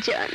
যান।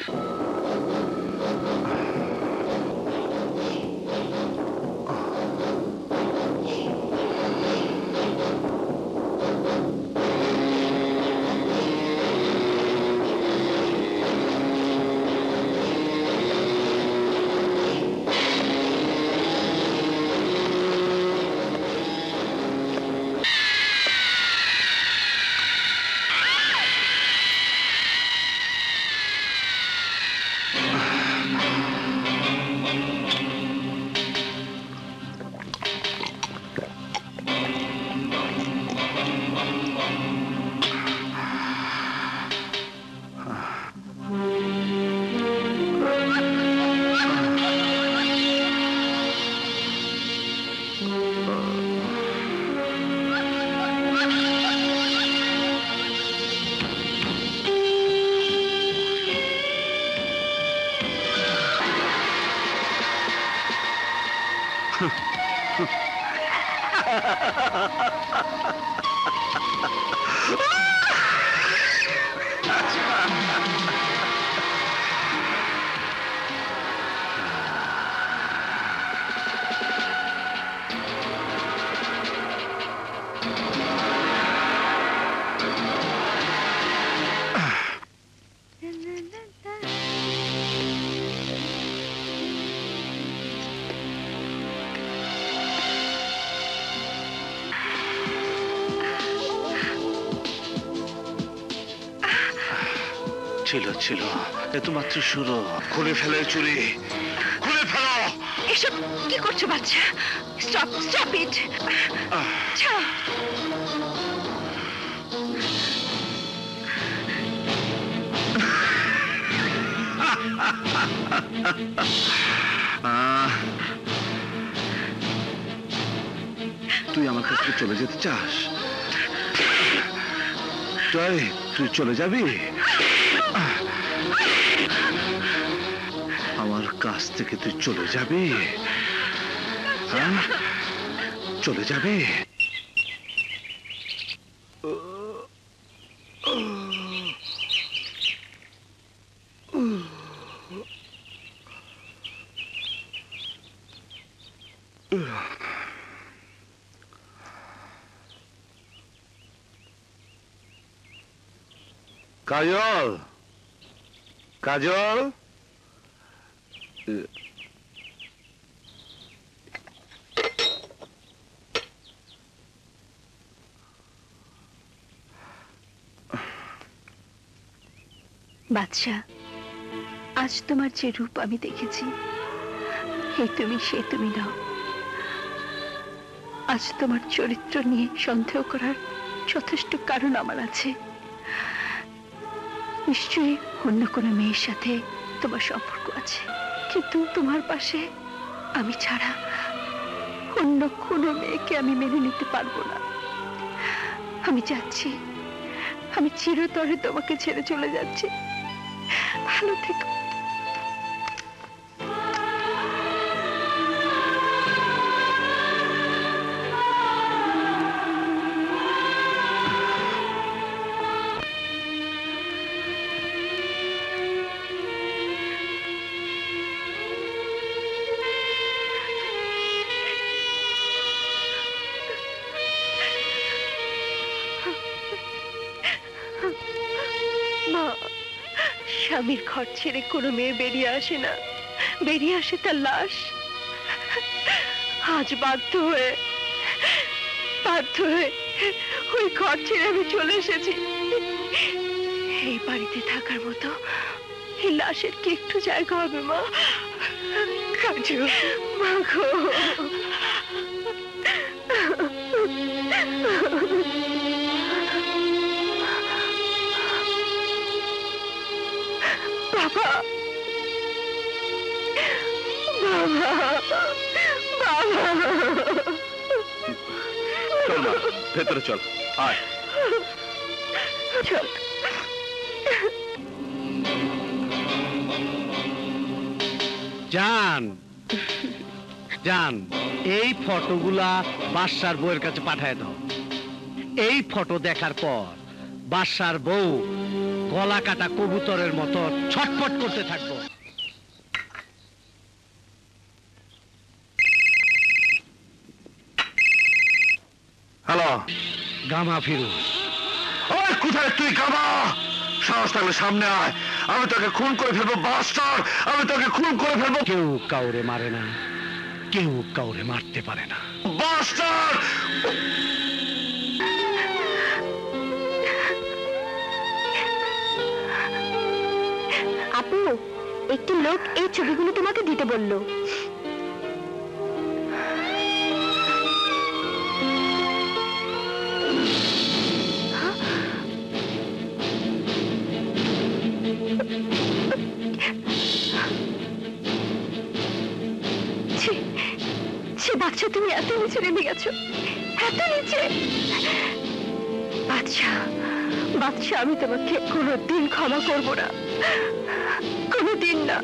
ছিল ছিল এ তো মাত্র শুরু। খুলে ফেলে চুরি, খুলে ফেলো। এসব কি করছো বাচ্চা? Stop stop it. ছাড়ো। তুই আমার কাছ থেকে চলে যেতে চাস? তুই চলে যাবি? আমার কাছ থেকে তুই চলে যাবি? হ্যাঁ, চলে যাবি? কাজল, কাজল, বাদশা, আজ তোমার যে রূপ আমি দেখেছি, এই তুমি সে তুমি নাও। আজ তোমার চরিত্র নিয়ে সন্দেহ করার যথেষ্ট কারণ আমার আছে। নিশ্চয়ই অন্য কোনো মেয়ের সাথে তোমার সম্পর্ক আছে, কিন্তু তোমার পাশে আমি ছাড়া অন্য কোনো মেয়েকে আমি মেনে নিতে পারবো না। আমি যাচ্ছি, আমি চিরতরে তোমাকে ছেড়ে চলে যাচ্ছি। ভালো থেকো। স্বামীর ঘর ছেড়ে কোনো মেয়ে বেরিয়ে আসে না, বেরিয়ে আসে তার লাশ। আজ বাধ্য হয়ে ওই ঘর ছেড়ে আমি চলে এসেছি। এই বাড়িতে থাকার মতো এই লাশের কি একটু জায়গা হবে মা? কাজু মা গো, বাবা, বাবা, বাবা। চল মা, ভেতরে চল, আয়। চল। জান জান, এই ফটোগুলা বাদশার বউয়ের কাছে পাঠায় দাও। এই ফটো দেখার পর বাদশার বউ গলা কাটা কবুতরের মতো ছটফট করতে থাকবো। হ্যালো, গামা ফিরোজ। ওই কোথায় তুই গামা? সাহস থাকলে সামনে আয়, আমি তোকে খুন করে ফেলবো বাস্টার, আমি তোকে খুন করে ফেলবো। কেউ কাউরে মারে না, কেউ কাউরে মারতে পারে না। বাস্টার! আপু, একটি লোক এই ছবিগুলো তোমাকে দিতে বলল। সে বাচ্চা, তুমি এত নিচে নেমে গেছো, এত নিচে। বাচ্চা, বাচ্চা, আমি তোমাকে কোনোদিন ক্ষমা করব না, কোনোদিন না।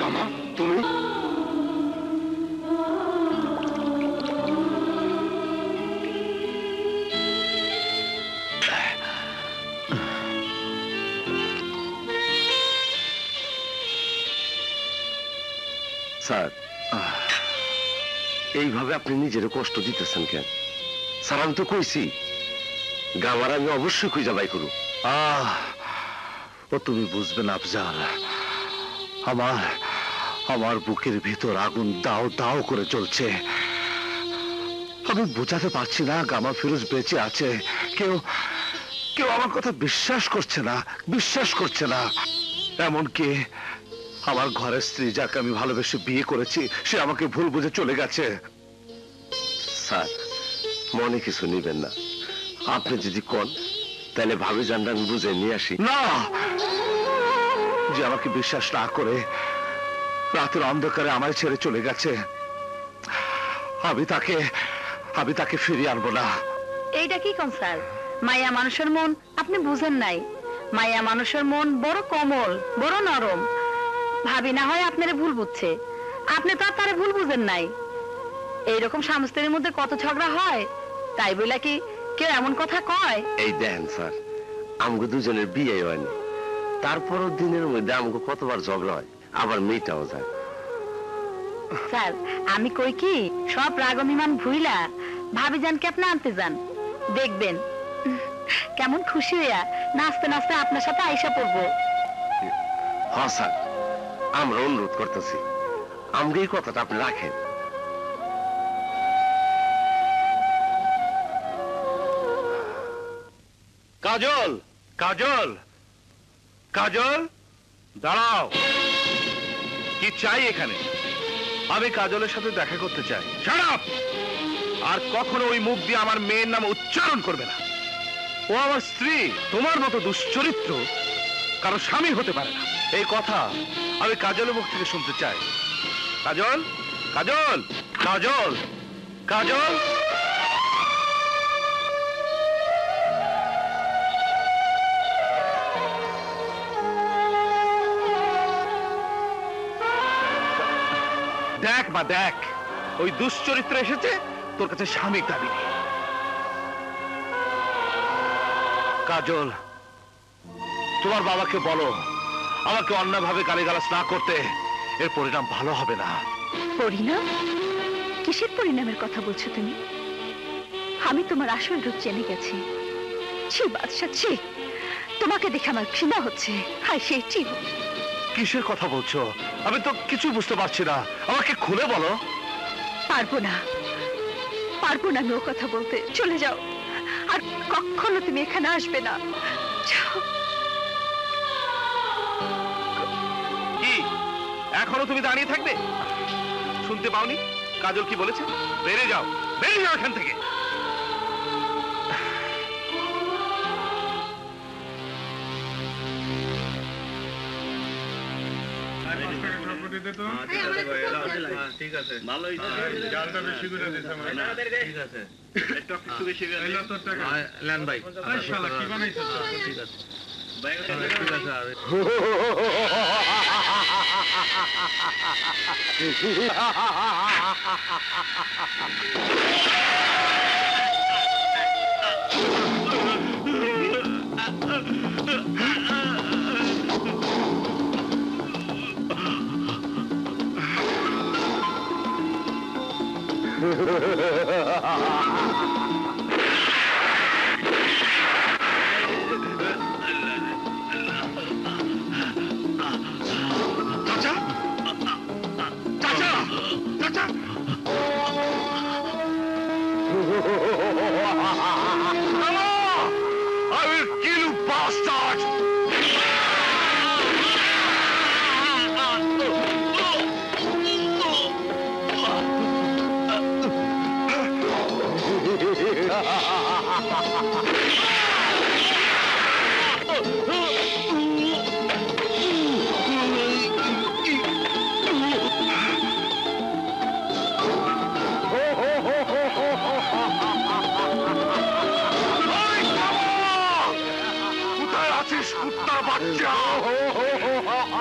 গামা, তুমি? স্যার, এইভাবে আপনি নিজের কষ্ট দিতেছেন কেন? স্যার, আমি তো কইছি গামার আমি অবশ্যই খুঁজে বাই করু। ও তুমি বুঝবে না আফজাল, আমার আমার বুকের ভিতর আগুন দাও দাও করে চলছে। আমি বোঝাতে পারছি না গামা ফিরোজ বেঁচে আছে। কেউ কেউ আমার কথা বিশ্বাস করছে না, বিশ্বাস করছে না। এমনকি আমার ঘরের স্ত্রী, যাকে আমি ভালোবেসে বিয়ে করেছি, সে আমাকে ভুল বুঝে চলে গেছে। স্যার, মনে কিছু নিবেন না। আপনি যদি কোন, তাহলে ভাবি জানটা আমি বুঝে নিয়ে আসি। না, যে আমাকে বিশ্বাস না করে রাতের অন্ধকারে আমায় ছেড়ে চলে গেছে, আমি তাকে ফিরিয়ে আনবো না। এইটা কি কোন স্যার? মায়া মানুষের মন আপনি বুঝেন নাই। মায়া মানুষের মন বড় কোমল, বড় নরম। ভাবি না হয় আপনারে ভুল বুঝছে, আপনি তো আর তারে ভুল বুঝেন নাই। এইরকম স্বামী স্ত্রীর মধ্যে কত ঝগড়া হয়, তাই বলে কি কেউ এমন কথা কয়? এই দেন স্যার, আমগো দুজনের বিয়ে হয়নি, তারপরও দিনের মধ্যে আমগো কতবার ঝগড়া হয়, আবার মেয়েটাও যায়। স্যার, আমি কই কি সব রাগ অভিমান ভুইলা ভাবি জানকে আপনি আনতে যান, দেখবেন কেমন খুশি হইয়া নাচতে নাচতে আপনার সাথে আইসা পড়বো। হ্যাঁ স্যার, আমরা অনুরোধ করতেছি, আমগো এই কথাটা আপনি রাখেন। কাজল, কাজল, কাজল, দাঁড়াও। কি চাই এখানে? আমি কাজলের সাথে দেখা করতে চাই। Shut up! আর কখনো ওই মুখ দিয়ে আমার মেয়ের নাম উচ্চারণ করবে না। ও আমার স্ত্রী, তোমার মতো দুশ্চরিত্র কারো স্বামী হতে পারে না। এই কথা আমি কাজলের মুখ থেকে শুনতে চাই। কাজল, কাজল, কাজল, কাজল। দেখ মা, দেখ, ওই দুশ্চরিত্র এসেছে তোর কাছে স্বামী দাবি নিয়ে। কাজল, তোমার বাবাকে বলো আমাকে অন্যভাবে গালিগালাজ না করতে। এর পরিণাম ভালো হবে না। পরিণাম? কিসের পরিণামের কথা বলছো তুমি? আমি তোমার আসল রূপ জেনে গেছি। ছি বাদশা, ছি! তোমাকে দেখে আমার ঘৃণা হচ্ছে। হায় সেই ছি! কিসের কথা বলছো? আমি তো কিছু বুঝতে পারছি না, আমাকে খুলে বলো। পারবো না, পারবো না আমি ও কথা বলতে। চলে যাও, আর কখনো তুমি এখানে আসবে না। যাও। কি এখনো তুমি দাঁড়িয়ে থাকবে? শুনতে পাওনি কাজল কি বলেছে? বেরিয়ে যাও, বেরিয়ে যাও এখান থেকে। ঠিক আছে চাচা, চাচা, চাচা! I will kill you, bastard! কোথায় আছিস কুত্তার বাচ্চা?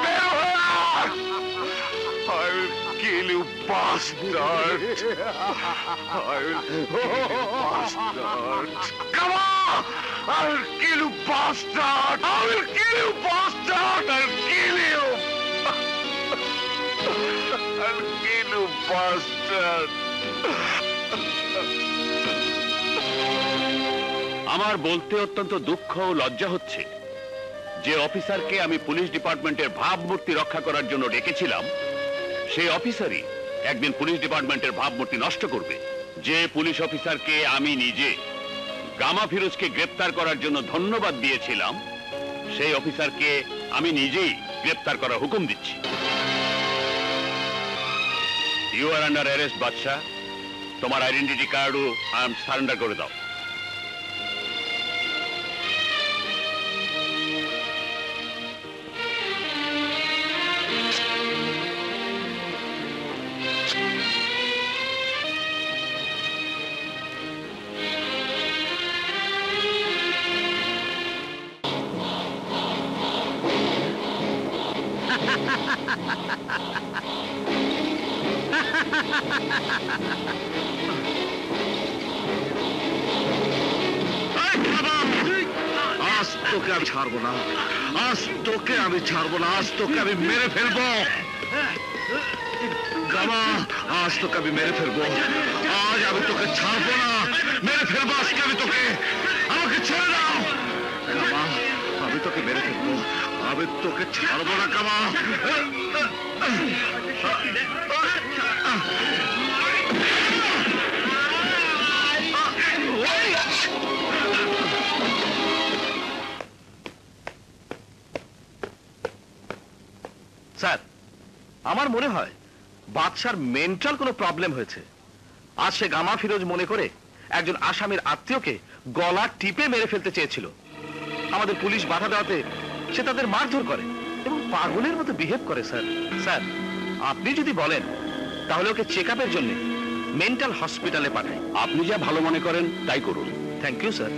বের হয়ে আয়! I will kill you, bastard! I will kill you, bastard! Come on! I will kill you, bastard! I will kill you, bastard! I'll kill you! I'll kill you, bastard! আমার বলতে অত্যন্ত দুঃখ ও লজ্জা হচ্ছে যে অফিসারকে আমি পুলিশ ডিপার্টমেন্টের ভাবমূর্তি রক্ষা করার জন্য ডেকেছিলাম, সেই অফিসারই একদিন পুলিশ ডিপার্টমেন্টের ভাবমূর্তি নষ্ট করবে। যে পুলিশ অফিসারকে আমি নিজে গামা ফিরোজকে গ্রেপ্তার করার জন্য ধন্যবাদ দিয়েছিলাম, সেই অফিসারকে আমি নিজেই গ্রেপ্তার করার হুকুম দিচ্ছি। ইউ আর আন্ডার অ্যারেস্ট বাদশাহ। তোমার আইডেন্টিটি কার্ডও সারেন্ডার করে দাও। আজ তোকে আমি ছাড়বো না, আজ তোকে আমি ছাড়বো না, আজ তোকে আমি মেরে ফেলবো। গামা, আজ তোকে আমি মেরে ফেলবো, আজ আমি তোকে ছাড়বো না, মেরে ফেলবো আজকে আমি তোকে। আমাকে ছেড়ে দাও গামা, আমি তোকে মেরে ফেলবো, আমি তোকে ছাড়বো না গামা। স্যার, আমার মনে হয় বাদশার মেন্টাল কোনো প্রবলেম হয়েছে। আজ সে গামা ফিরোজ মনে করে একজন আসামির আত্মীয়কে গলা টিপে মেরে ফেলতে চেয়েছিল। আমাদের পুলিশ বাধা দেওয়াতে সে তাদের মারধর করে এবং পাগলের মতো বিহেভ করে। স্যার, স্যার আপনি যদি বলেন তাহলে ওকে চেক আপের জন্য মেন্টাল হসপিটালে পাঠাই। আপনি যা ভালো মনে করেন তাই করুন। Thank you sir.